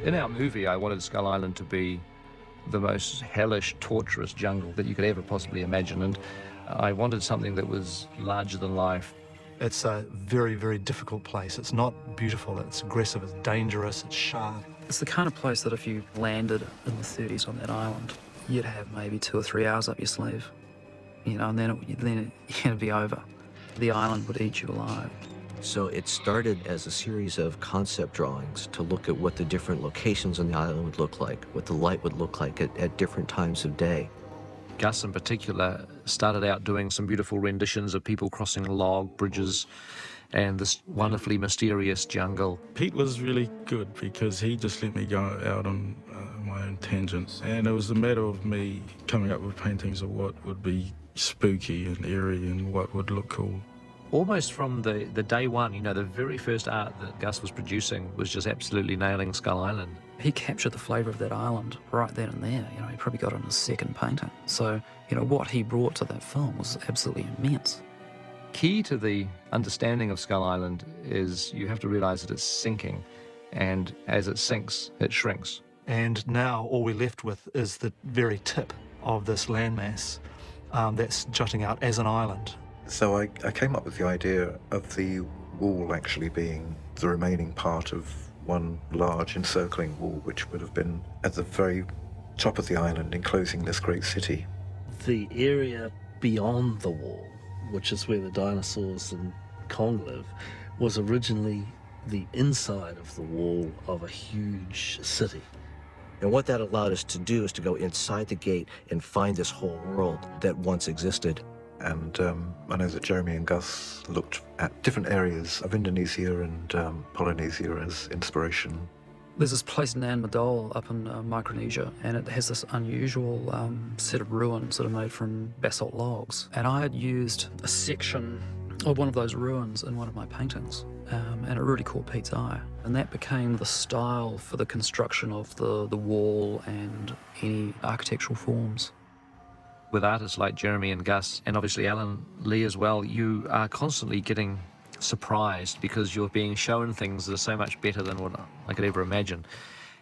In our movie, I wanted Skull Island to be the most hellish, torturous jungle that you could ever possibly imagine, and I wanted something that was larger than life. It's a very, very difficult place. It's not beautiful, it's aggressive, it's dangerous, it's sharp. It's the kind of place that if you landed in the 30s on that island, you'd have maybe 2 or 3 hours up your sleeve, you know, and then it'd be over. The island would eat you alive. So it started as a series of concept drawings to look at what the different locations on the island would look like, what the light would look like at different times of day. Gus, in particular, started out doing some beautiful renditions of people crossing log bridges and this wonderfully mysterious jungle. Pete was really good because he just let me go out on my own tangents. And it was a matter of me coming up with paintings of what would be spooky and eerie and what would look cool. Almost from the day one, you know, the very first art that Gus was producing was just absolutely nailing Skull Island. He captured the flavour of that island right then and there. You know, he probably got it in his second painting. So, you know, what he brought to that film was absolutely immense. Key to the understanding of Skull Island is you have to realise that it's sinking, and as it sinks, it shrinks. And now all we're left with is the very tip of this landmass that's jutting out as an island. So I came up with the idea of the wall actually being the remaining part of one large encircling wall, which would have been at the very top of the island, enclosing this great city. The area beyond the wall, which is where the dinosaurs and Kong live, was originally the inside of the wall of a huge city. And what that allowed us to do is to go inside the gate and find this whole world that once existed. And I know that Jeremy and Gus looked at different areas of Indonesia and Polynesia as inspiration. There's this place, Nan Madol, up in Micronesia, and it has this unusual set of ruins that are made from basalt logs. And I had used a section of one of those ruins in one of my paintings, and it really caught Pete's eye. And that became the style for the construction of the wall and any architectural forms. With artists like Jeremy and Gus, and obviously Alan Lee as well, you are constantly getting surprised because you're being shown things that are so much better than what I could ever imagine.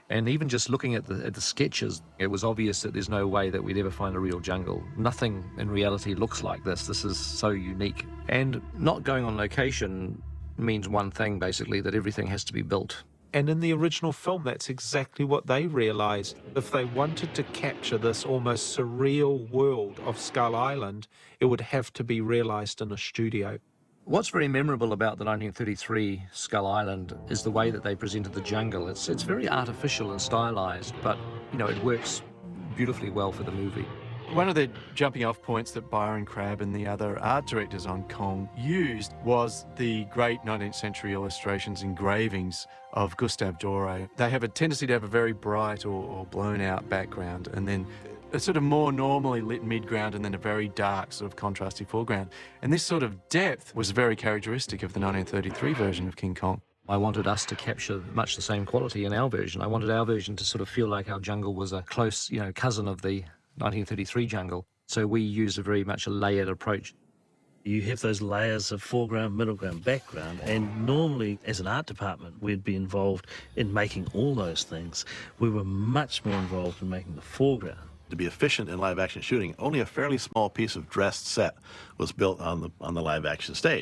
And even just looking at the sketches, it was obvious that there's no way that we'd ever find a real jungle. Nothing in reality looks like this. This is so unique. And not going on location means one thing, basically, that everything has to be built. And in the original film, that's exactly what they realised. If they wanted to capture this almost surreal world of Skull Island, it would have to be realised in a studio. What's very memorable about the 1933 Skull Island is the way that they presented the jungle. It's very artificial and stylised, but, you know, it works beautifully well for the movie. One of the jumping off points that Byron Crabb and the other art directors on Kong used was the great 19th century illustrations, engravings of Gustave Doré. They have a tendency to have a very bright or blown out background, and then a sort of more normally lit midground, and then a very dark sort of contrasty foreground. And this sort of depth was very characteristic of the 1933 version of King Kong. I wanted us to capture much the same quality in our version. I wanted our version to sort of feel like our jungle was a close, you know, cousin of the 1933 jungle. So we used a very much a layered approach. You have those layers of foreground, middle ground, background, and normally as an art department we'd be involved in making all those things. We were much more involved in making the foreground. To be efficient in live action shooting, only a fairly small piece of dressed set was built on the live action stage.